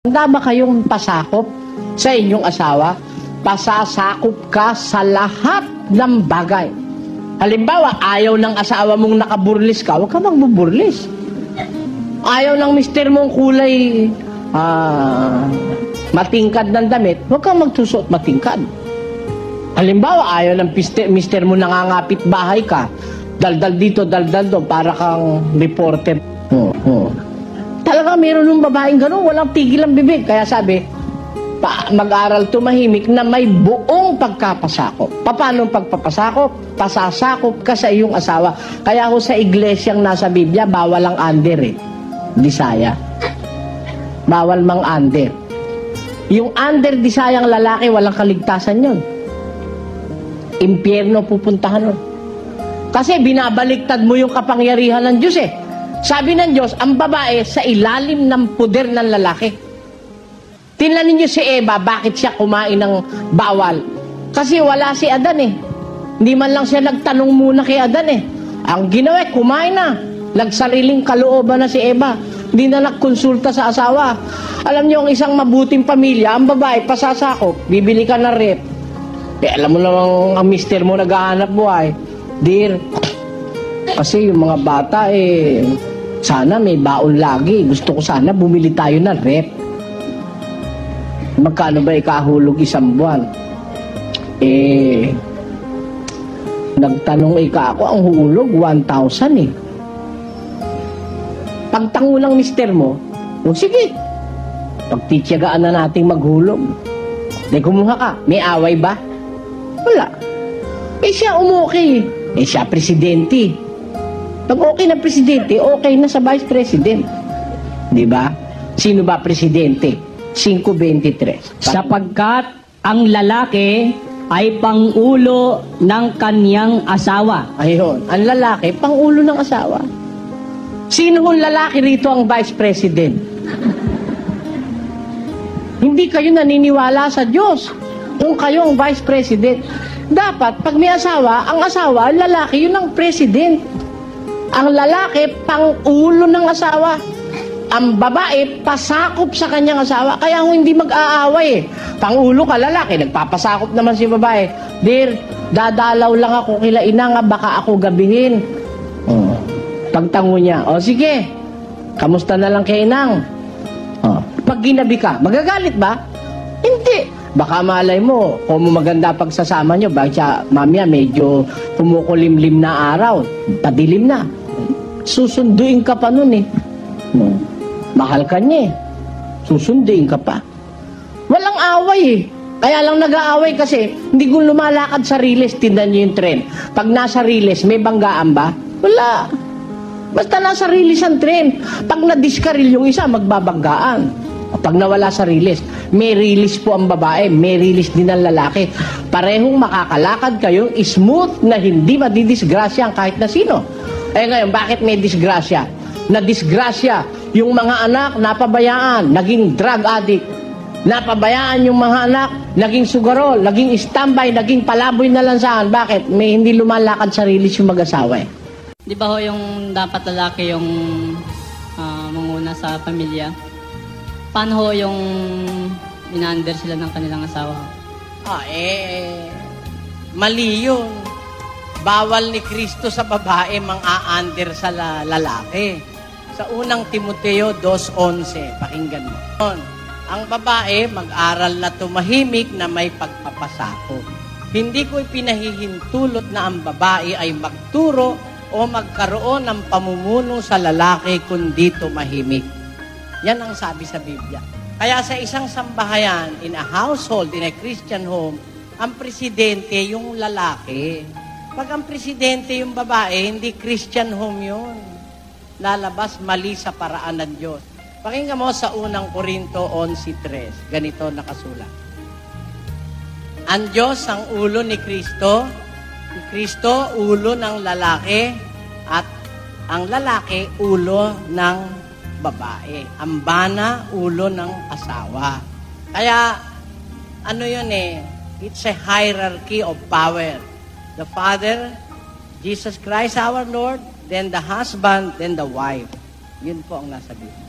Handa ba kayong pasakop sa inyong asawa? Pasasakop ka sa lahat ng bagay. Halimbawa, ayaw ng asawa mong nakaburlis ka, huwag ka magbuburlis. Ayaw ng mister mong kulay matingkad ng damit, huwag kang magsusuot matingkad. Halimbawa, ayaw ng mister mo nangangapit bahay ka, daldal dito, daldal doon, para kang reporter. Talaga meron ng babaeng gano'n, walang tigil ang bibig. Kaya sabi, mag-aral tumahimik na may buong pagkapasakop. Paano pagpapasakop? Pasasakop ka sa iyong asawa. Kaya ho sa iglesyang nasa Biblia, bawal ang under eh. Disaya. Bawal mang under. Yung under disayang lalaki, walang kaligtasan yun. Impyerno pupuntahan nun. Kasi binabaliktad mo yung kapangyarihan ng Diyos eh. Sabi ng Diyos, ang babae sa ilalim ng puder ng lalaki. Tingnan ninyo si Eva, bakit siya kumain ng bawal? Kasi wala si Adan eh. Hindi man lang siya nagtanong muna kay Adan eh. Ang ginawa, kumain na. Nagsariling kalooban na si Eva. Hindi na nagkonsulta sa asawa. Alam niyo, ang isang mabuting pamilya, ang babae, pasasakop, bibili ka ng rep. Eh, alam mo lang ang mister mo naghahanap buhay. Dear, kasi yung mga bata eh, sana may baon lagi. Gusto ko sana bumili tayo ng rep. Magkano ba ikahulog isang buwan? Eh, nagtanong ako, ang hulog 1,000 eh. Pagtango ng mister mo, sige, pagtityagaan na nating maghulog. Di kumuha ka, may away ba? Wala. Eh siya umukay. Eh siya presidente. Pag okay na presidente, okay na sa vice president. Di ba? Sino ba presidente? 5:23. Sapagkat ang lalaki ay pangulo ng kanyang asawa. Ayun, ang lalaki, pangulo ng asawa. Sino ang lalaki rito ang vice president? Hindi kayo naniniwala sa Diyos kung kayo ang vice president. Dapat, pag may asawa, ang asawa, lalaki, yun ang president. Ang lalaki, pangulo ng asawa. Ang babae, pasakop sa kanyang asawa. Kaya hindi mag-aaway eh. Pangulo ka, lalaki, nagpapasakop naman si babae. Dear, dadalaw lang ako kila ina nga, baka ako gabihin. Pagtango niya, sige, kamusta na lang kay inang? Pag ginabi ka, magagalit ba? Hindi. Baka malay mo, kung maganda pagsasama nyo, bakit siya, mamaya medyo kumukulimlim na araw, padilim na. Susunduin ka pa nun eh. Mahal ka niya eh. Susunduin ka pa. Walang away eh. Kaya lang nag-aaway kasi hindi ko lumalakad sa riles, tindan nyo yung tren. Pag nasa riles, may banggaan ba? Wala. Basta nasa riles ang tren. Pag nadiskaril yung isa, magbabanggaan. Pag nawala sa riles, may rilis po ang babae, may rilis din ang lalaki. Parehong makakalakad kayong smooth na hindi madidisgrasya ang kahit na sino. Eh ngayon, bakit may disgrasya? Na-disgrasya yung mga anak, napabayaan, naging drug addict. Napabayaan yung mga anak, naging sugarol, naging standby, naging palaboy na lansahan. Bakit? May hindi lumalakad sa rilis yung mag-asawa eh. Di ba ho yung dapat lalaki yung manguna sa pamilya? Paano ho yung inander sila ng kanilang asawa? Mali yun. Bawal ni Kristo sa babae mang-a-under sa lalaki. Sa unang Timoteo 2:11, pakinggan mo. Ang babae mag-aral na tumahimik na may pagpapasakop. Hindi ko ipinahihintulot na ang babae ay magturo o magkaroon ng pamumuno sa lalaki kundi tumahimik. Yan ang sabi sa Biblia. Kaya sa isang sambahayan, in a household, in a Christian home, ang presidente yung lalaki. Pag ang presidente yung babae, hindi Christian home yun. Lalabas mali sa paraan ng Diyos. Pakinggan mo sa unang Korinto 11:3. Ganito nakasulat. Ang Diyos ang ulo ni Kristo. Kristo, ulo ng lalaki. At ang lalaki, ulo ng babae. Ang bana, ulo ng asawa. Kaya, ano yun eh? It's a hierarchy of power. The Father, Jesus Christ our Lord, then the husband, then the wife. Yun po ang nasa Biblia.